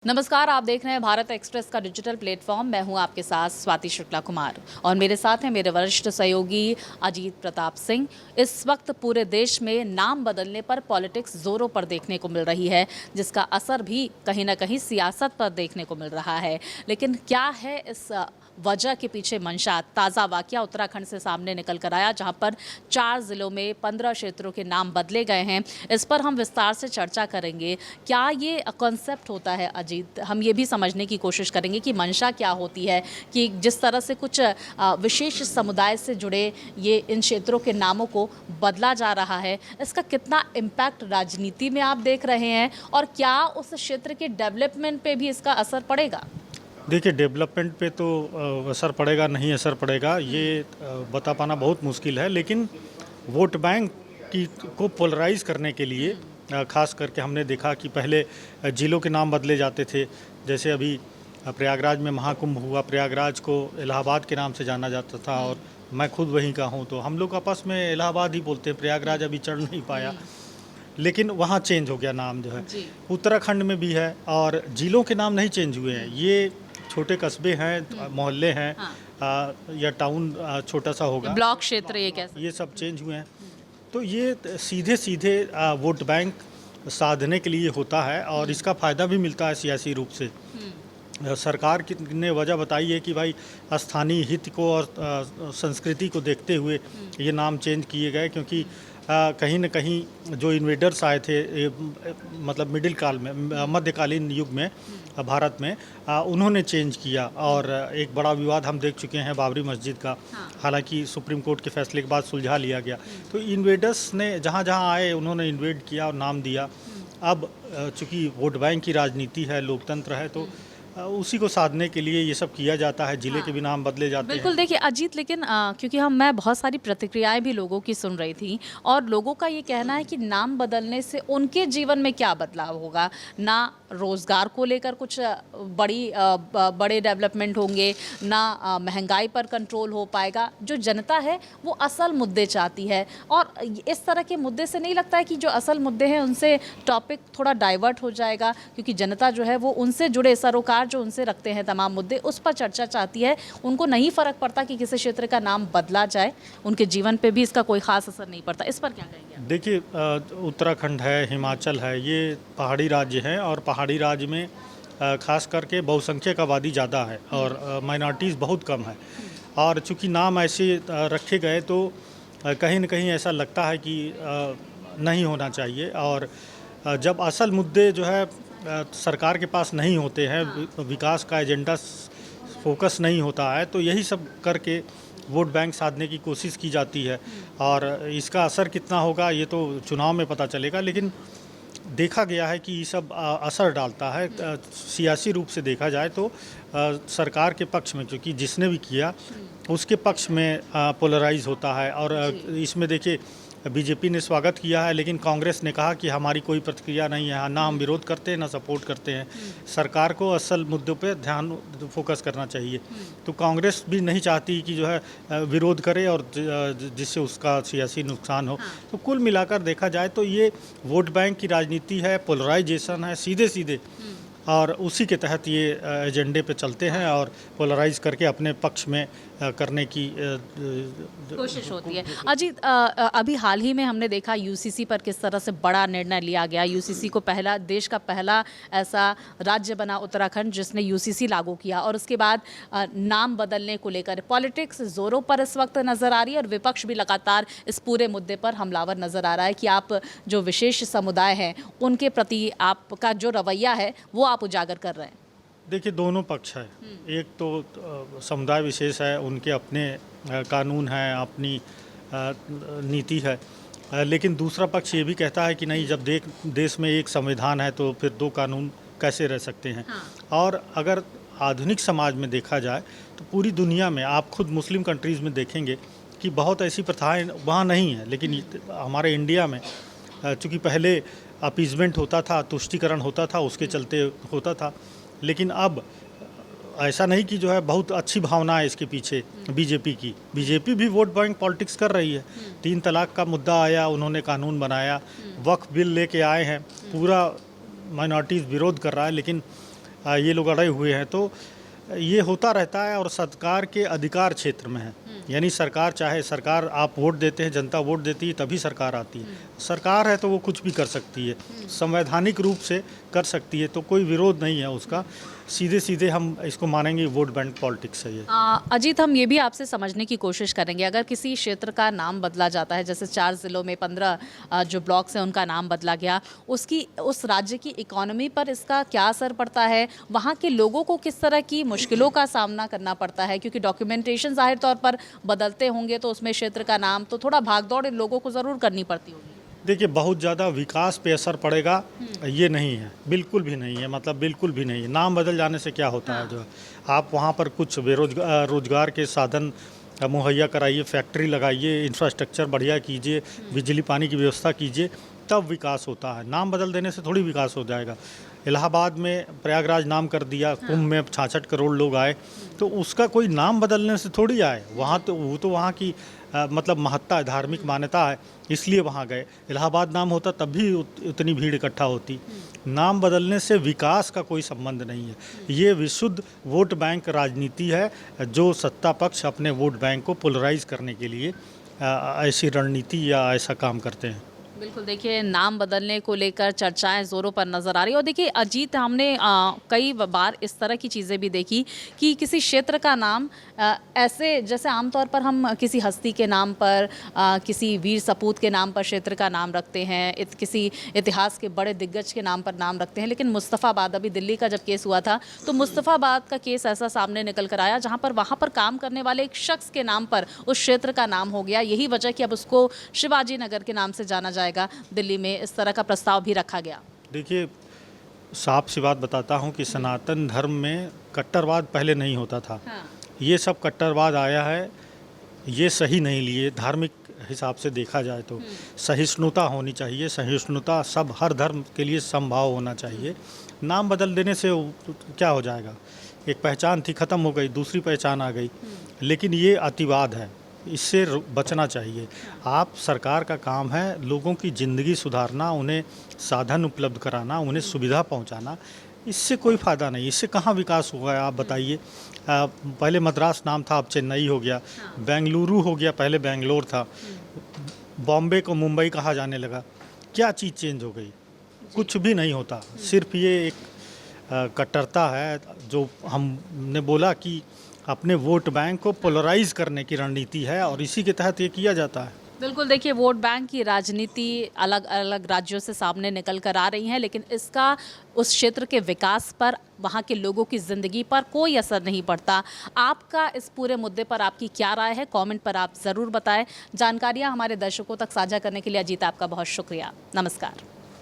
नमस्कार, आप देख रहे हैं भारत एक्सप्रेस का डिजिटल प्लेटफॉर्म। मैं हूं आपके साथ स्वाति शुक्ला कुमार और मेरे साथ हैं मेरे वरिष्ठ सहयोगी अजीत प्रताप सिंह। इस वक्त पूरे देश में नाम बदलने पर पॉलिटिक्स जोरों पर देखने को मिल रही है, जिसका असर भी कहीं ना कहीं सियासत पर देखने को मिल रहा है। लेकिन क्या है इस वजह के पीछे मंशा? ताज़ा वाकया उत्तराखंड से सामने निकल कर आया, जहां पर 4 जिलों में 15 क्षेत्रों के नाम बदले गए हैं। इस पर हम विस्तार से चर्चा करेंगे। क्या ये कॉन्सेप्ट होता है अजीत? हम ये भी समझने की कोशिश करेंगे कि मंशा क्या होती है, कि जिस तरह से कुछ विशेष समुदाय से जुड़े ये इन क्षेत्रों के नामों को बदला जा रहा है, इसका कितना इम्पैक्ट राजनीति में आप देख रहे हैं, और क्या उस क्षेत्र के डेवलपमेंट पे भी इसका असर पड़ेगा? देखिए, डेवलपमेंट पे तो असर पड़ेगा, नहीं असर पड़ेगा ये बता पाना बहुत मुश्किल है। लेकिन वोट बैंक की को पोलराइज करने के लिए खास करके हमने देखा कि पहले जिलों के नाम बदले जाते थे। जैसे अभी प्रयागराज में महाकुंभ हुआ, प्रयागराज को इलाहाबाद के नाम से जाना जाता था और मैं खुद वहीं का हूँ, तो हम लोग आपस में इलाहाबाद ही बोलते हैं, प्रयागराज अभी चढ़ नहीं पाया। लेकिन वहाँ चेंज हो गया नाम जो है। उत्तराखंड में भी है और जिलों के नाम नहीं चेंज हुए हैं। ये छोटे कस्बे हैं, मोहल्ले हैं, या टाउन छोटा सा होगा, ब्लॉक क्षेत्र, ये कैसे? ये सब चेंज हुए हैं। तो ये सीधे सीधे वोट बैंक साधने के लिए होता है और इसका फ़ायदा भी मिलता है सियासी रूप से। सरकार की ने वजह बताई है कि भाई स्थानीय हित को और संस्कृति को देखते हुए ये नाम चेंज किए गए, क्योंकि कहीं न कहीं जो इन्वेडर्स आए थे, मतलब मिडिल काल में, मध्यकालीन युग में भारत में, उन्होंने चेंज किया। और एक बड़ा विवाद हम देख चुके हैं बाबरी मस्जिद का। हालांकि सुप्रीम कोर्ट के फैसले के बाद सुलझा लिया गया। तो इन्वेडर्स ने जहाँ जहाँ आए उन्होंने इन्वेड किया और नाम दिया। अब चूँकि वोट बैंक की राजनीति है, लोकतंत्र है, तो उसी को साधने के लिए ये सब किया जाता है। जिले के भी नाम बदले जाते हैं। बिल्कुल। देखिए अजीत, लेकिन क्योंकि मैं बहुत सारी प्रतिक्रियाएं भी लोगों की सुन रही थी, और लोगों का ये कहना है कि नाम बदलने से उनके जीवन में क्या बदलाव होगा। ना रोजगार को लेकर कुछ बड़े डेवलपमेंट होंगे, ना महंगाई पर कंट्रोल हो पाएगा। जो जनता है वो असल मुद्दे चाहती है, और इस तरह के मुद्दे से नहीं लगता है कि जो असल मुद्दे हैं उनसे टॉपिक थोड़ा डाइवर्ट हो जाएगा, क्योंकि जनता जो है वो उनसे जुड़े सरोकार जो उनसे रखते हैं तमाम मुद्दे, उस पर चर्चा चाहती है। उनको नहीं फर्क पड़ता कि किसी क्षेत्र का नाम बदला जाए, उनके जीवन पे भी इसका कोई खास असर नहीं पड़ता। इस पर क्या कहेंगे आप? देखिए, उत्तराखंड है, हिमाचल है, ये पहाड़ी राज्य हैं और पहाड़ी राज्य में खास करके बहुसंख्यक आबादी ज़्यादा है और माइनॉरिटीज़ बहुत कम है। और चूंकि नाम ऐसे रखे गए तो कहीं न कहीं ऐसा लगता है कि नहीं होना चाहिए। और जब असल मुद्दे जो है सरकार के पास नहीं होते हैं, विकास का एजेंडा फोकस नहीं होता है, तो यही सब करके वोट बैंक साधने की कोशिश की जाती है। और इसका असर कितना होगा ये तो चुनाव में पता चलेगा। लेकिन देखा गया है कि ये सब असर डालता है। सियासी रूप से देखा जाए तो सरकार के पक्ष में, क्योंकि जिसने भी किया उसके पक्ष में पोलराइज होता है। और इसमें देखिए, बीजेपी ने स्वागत किया है, लेकिन कांग्रेस ने कहा कि हमारी कोई प्रतिक्रिया नहीं है, ना हम विरोध करते हैं ना सपोर्ट करते हैं। सरकार को असल मुद्दों पे ध्यान फोकस करना चाहिए। तो कांग्रेस भी नहीं चाहती कि जो है विरोध करे और जिससे उसका सियासी नुकसान हो। तो कुल मिलाकर देखा जाए तो ये वोट बैंक की राजनीति है, पोलराइजेशन है सीधे सीधे, और उसी के तहत ये एजेंडे पे चलते हैं और पोलराइज करके अपने पक्ष में करने की कोशिश होती है। अजीत, अभी हाल ही में हमने देखा यूसीसी पर किस तरह से बड़ा निर्णय लिया गया। यूसीसी को देश का पहला ऐसा राज्य बना उत्तराखंड जिसने यूसीसी लागू किया, और उसके बाद नाम बदलने को लेकर पॉलिटिक्स जोरों पर इस वक्त नजर आ रही है, और विपक्ष भी लगातार इस पूरे मुद्दे पर हमलावर नजर आ रहा है कि आप जो विशेष समुदाय हैं उनके प्रति आपका जो रवैया है वो आप उजागर कर रहे हैं। देखिए, दोनों पक्ष है। एक तो समुदाय विशेष है, उनके अपने कानून हैं, अपनी नीति है। लेकिन दूसरा पक्ष ये भी कहता है कि नहीं, जब देश में एक संविधान है तो फिर 2 कानून कैसे रह सकते हैं। और अगर आधुनिक समाज में देखा जाए तो पूरी दुनिया में आप खुद मुस्लिम कंट्रीज़ में देखेंगे कि बहुत ऐसी प्रथाएं वहाँ नहीं है। लेकिन हमारे इंडिया में चूँकि पहले अपीजमेंट होता था, तुष्टिकरण होता था, उसके चलते होता था। लेकिन अब ऐसा नहीं कि जो है बहुत अच्छी भावना है इसके पीछे बीजेपी भी वोट बैंक पॉलिटिक्स कर रही है। 3 तलाक का मुद्दा आया, उन्होंने कानून बनाया, वक्फ बिल लेके आए हैं, पूरा माइनॉरिटीज़ विरोध कर रहा है। लेकिन ये लोग अड़े हुए हैं। तो ये होता रहता है और सरकार के अधिकार क्षेत्र में है। यानी सरकार चाहे, सरकार आप वोट देते हैं, जनता वोट देती है तभी सरकार आती है। सरकार है तो वो कुछ भी कर सकती है, संवैधानिक रूप से कर सकती है, तो कोई विरोध नहीं है उसका। सीधे सीधे हम इसको मानेंगे वोट बैंक पॉलिटिक्स है ये। अजीत, हम ये भी आपसे समझने की कोशिश करेंगे, अगर किसी क्षेत्र का नाम बदला जाता है, जैसे 4 ज़िलों में 15 जो ब्लॉक्स हैं उनका नाम बदला गया, उसकी उस राज्य की इकोनॉमी पर इसका क्या असर पड़ता है? वहाँ के लोगों को किस तरह की मुश्किलों का सामना करना पड़ता है? क्योंकि डॉक्यूमेंटेशन ज़ाहिर तौर पर बदलते होंगे तो उसमें क्षेत्र का नाम तो थोड़ा भागदौड़ इन लोगों को ज़रूर करनी पड़ती होगी। देखिए, बहुत ज़्यादा विकास पे असर पड़ेगा ये नहीं है, बिल्कुल भी नहीं है, मतलब बिल्कुल भी नहीं है। नाम बदल जाने से क्या होता है, जो आप वहाँ पर कुछ रोजगार के साधन मुहैया कराइए, फैक्ट्री लगाइए, इंफ्रास्ट्रक्चर बढ़िया कीजिए, बिजली पानी की व्यवस्था कीजिए, तब विकास होता है। नाम बदल देने से थोड़ी विकास हो जाएगा। इलाहाबाद में प्रयागराज नाम कर दिया, कुंभ में 66 करोड़ लोग आए, तो उसका कोई नाम बदलने से थोड़ी आए। वहाँ तो वो तो वहाँ की मतलब महत्ता है, धार्मिक मान्यता है, इसलिए वहाँ गए। इलाहाबाद नाम होता तब भी उतनी भीड़ इकट्ठा होती। नाम बदलने से विकास का कोई संबंध नहीं है। ये विशुद्ध वोट बैंक राजनीति है, जो सत्ता पक्ष अपने वोट बैंक को पोलराइज करने के लिए ऐसी रणनीति या ऐसा काम करते हैं। बिल्कुल, देखिए, नाम बदलने को लेकर चर्चाएं ज़ोरों पर नज़र आ रही है। और देखिए अजीत, हमने कई बार इस तरह की चीज़ें भी देखी कि किसी क्षेत्र का नाम ऐसे, जैसे आमतौर पर हम किसी हस्ती के नाम पर, किसी वीर सपूत के नाम पर क्षेत्र का नाम रखते हैं, किसी इतिहास के बड़े दिग्गज के नाम पर नाम रखते हैं, लेकिन मुस्तफ़ाबाद, अभी दिल्ली का जब केस हुआ था तो मुस्तफ़ाबाद का केस ऐसा सामने निकल कर आया जहाँ पर वहाँ पर काम करने वाले एक शख्स के नाम पर उस क्षेत्र का नाम हो गया। यही वजह कि अब उसको शिवाजी नगर के नाम से जाना जाएगा। दिल्ली में इस तरह का प्रस्ताव भी रखा गया। देखिए, साफ सी बात बताता हूँ कि सनातन धर्म में कट्टरवाद पहले नहीं होता था। हाँ। ये सब कट्टरवाद आया है, ये सही नहीं लिए। धार्मिक हिसाब से देखा जाए तो सहिष्णुता होनी चाहिए, सहिष्णुता सब हर धर्म के लिए समभाव होना चाहिए। नाम बदल देने से क्या हो जाएगा? एक पहचान थी, ख़त्म हो गई, दूसरी पहचान आ गई। लेकिन ये अतिवाद है, इससे बचना चाहिए। आप, सरकार का काम है लोगों की ज़िंदगी सुधारना, उन्हें साधन उपलब्ध कराना, उन्हें सुविधा पहुंचाना। इससे कोई फ़ायदा नहीं, इससे कहाँ विकास हुआ है आप बताइए। पहले मद्रास नाम था, अब चेन्नई हो गया, बेंगलुरु हो गया, पहले बेंगलोर था, बॉम्बे को मुंबई कहा जाने लगा। क्या चीज़ चेंज हो गई? कुछ भी नहीं होता। सिर्फ ये एक कट्टरता है, जो हमने बोला कि अपने वोट बैंक को पोलराइज करने की रणनीति है, और इसी के तहत ये किया जाता है। बिल्कुल, देखिए, वोट बैंक की राजनीति अलग अलग राज्यों से सामने निकल कर आ रही है, लेकिन इसका उस क्षेत्र के विकास पर, वहाँ के लोगों की ज़िंदगी पर कोई असर नहीं पड़ता। आपका इस पूरे मुद्दे पर आपकी क्या राय है? कमेंट पर आप ज़रूर बताएं। जानकारियाँ हमारे दर्शकों तक साझा करने के लिए अजीत, आपका बहुत शुक्रिया। नमस्कार।